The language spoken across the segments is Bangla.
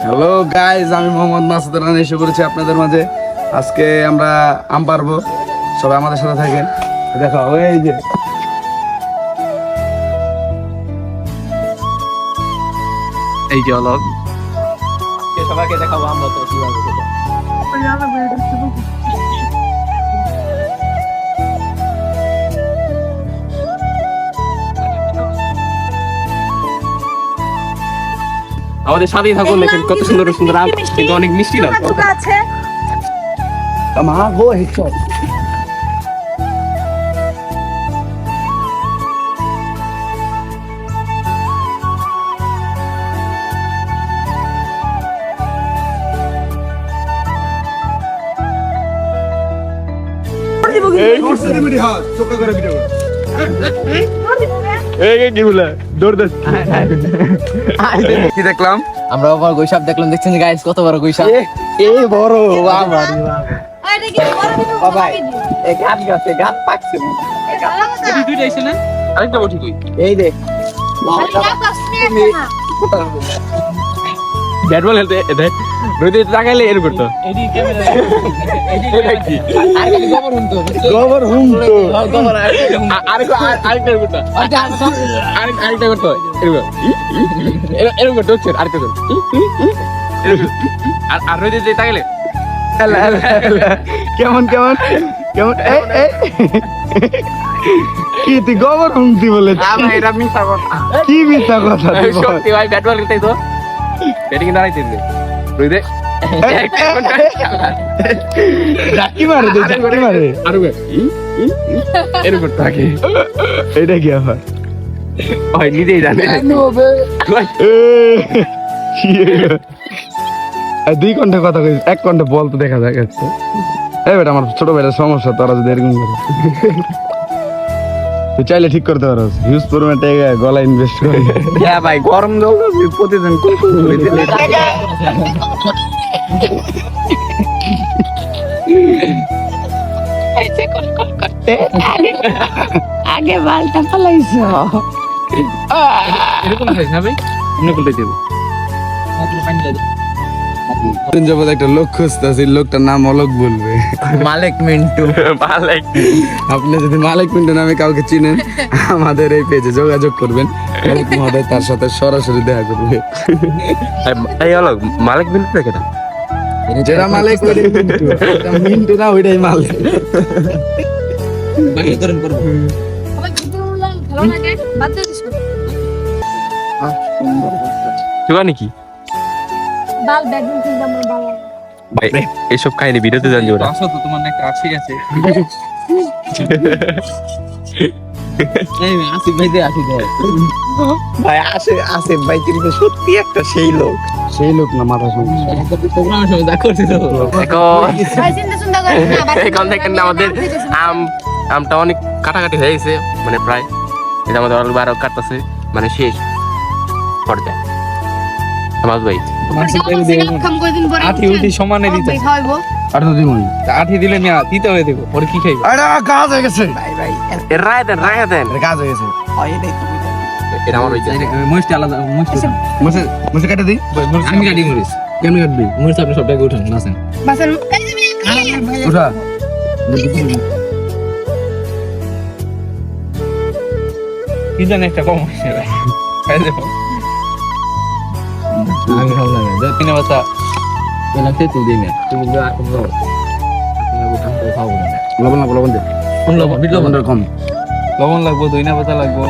হ্যালো গাইজ, আমি মোহাম্মদ মাসুদ রানা এসে করেছি আপনাদের মাঝে। আজকে আমরা আম পারবো, সবাই আমাদের সাথে থাকেন। দেখো এই যে এই যে অলগ সবাইকে দেখাবো আমরা তো কিভাবে আমাদের সাথেই থাকুন, দেখেন কত সুন্দর সুন্দর আম, কিন্তু অনেক মিষ্টি না আছে। মা গো হেডশট। এই করছে ভিডিও, হ্যাঁ চোখা করে ভিডিও। কি দেখলাম আমরা আবার গৈসাপ দেখলাম, দেখছেন গাইস কত বড় গৈসাপ, এই বড় আরে কি বড় ভিডিও বাবা এই গাছ গাছে গাছ পাকছে দুইটা আইছে না, আরেকটা বটি কই এই দেখ ব্যাট বল খেলতে দেখ রোদে তাকাইলে এর করতো এডি ক্যামেরা এডি আর কি গোবর হুনতো গোবর আরেকটা করতো আরেকটা করতো এরকম করতো আরেকটা করতো আর রোদে তাকাইলে কেমন কেমন কেমন কি তুই গোবর হুমতি বলে এটা মিথ্যা কথা, কি মিথ্যা কথা তুই বল। সত্যি ভাই ব্যাট বল খেলতে তো ব্যাটিং দাঁড়াইতে দে রোদে ডাকি মারে দে, ডাকি মারে আর এরকম করতো আগে এটা কি আবার ওই নিজেই জানে দুই ঘন্টা কথা কইস, এক ঘন্টা বল তো দেখা যায় যাচ্ছে। এই বেটা আমার ছোট বেটার সমস্যা, তোরা যদি এরকম করে তুই চাইলে ঠিক করতে পারো। হিউজ পরিমাণ টাকা গলা ইনভেস্ট করে। হ্যাঁ ভাই গরম জল প্রতিদিন আগে বালটা ফলাইছো। এরকম খাইছ না ভাই, এমনি করতে দেব যাবত একটা লোক খুঁজতেছি, লোকটার নাম অলোক বলবে। মালিক মিন্টু মালিক। আপনি যদি মালিক মিন্টু নামে কাউকে চিনেন, আমাদের এই পেজে যোগাযোগ করবেন। মালিক মহোদয় তার সাথে সরাসরি দেখা করবে। এই হলো মালিক মিন্টু রেখে দাও, যেটা মালিক ওইটাই মিন্টু, এটা মিন্টু না ওইটাই মালিক। বাকিকরণ করব আবার ভিডিও ভালো লাগে বাদ দিয়ে দিস। জোগানি কি বাল ব্যাডমিন্টন যেমন ভালো ভাই এইসব কাহিনী ভিডিওতে জানજો ওরা আসো তো, তোমার একটা আসি আছে এই আসি ভাই দে আসি দে ভাই আসে ভাই, কিন্তু সত্যি একটা সেই লোক না মাথা সমস্যা। প্রোগ্রামের সময় দেখা করতে তো ভাই চিন্তা চিন্তা করে না বাদ এখন দেখেন আমাদের আমটা অনেক কাটাকাটি হয়ে গেছে, মানে প্রায় এটা আমাদের অল্প আরো কাটতেছে, মানে শেষ পর্যায়ে। সমাজ ভাই কাম করে দিন পরে আঠি উঠি সমানে দিতে খাওয়াবো। আর তো দিমই আঠি দিলে মিয়া দিতে হয়ে দেবো, পরে কি খাইবো? আরে কাজ হয়ে গেছে, রায় দেন এটা কাজ হয়ে গেছে। এটা আমার হইছে মরিচটা আলাদা, মুছে মুছে কেটে দিই। আমি কাটি মরিচ, কেমন কাটবি? মরিচ আপনি সবটাকে উঠান নাচেন। বাসন ওঠা কি জানি একটা কম হয়েছে ভাই, খাই দেবো আমি খাবো না, তিন বাচ্চা পেলাম তেঁতুল দিই না, তুমি যা খাবো খাবো না। লবণ লাগবো, লবণ দে। লবণ বিট লবণ কম লবণ লাগবো, দইনা পাতা লাগবো।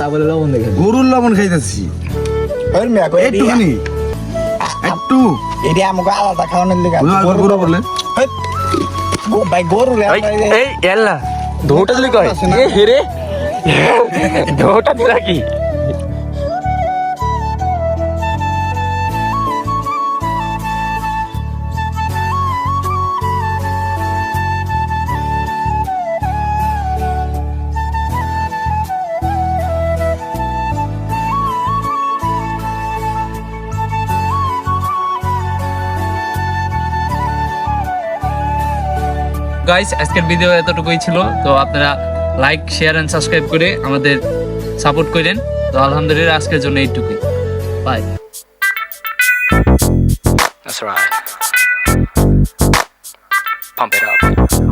তারপরে লবণ দেখে গরুর লবণ খাইতেছি একটুখানি, একটু এটা আমাকে আলাদা খাওয়ানোর লেগে গরু বলে ভাই গরু এই এল্লা ধোটা দিলে কয় এ হেরে ধোটা দিলা কি গাইস আজকের ভিডিও এতটুকুই ছিল। তো আপনারা লাইক শেয়ার এন্ড সাবস্ক্রাইব করে আমাদের সাপোর্ট করেন। তো আলহামদুলিল্লাহ আজকের জন্য এইটুকুই, by. That's right. Pump it up.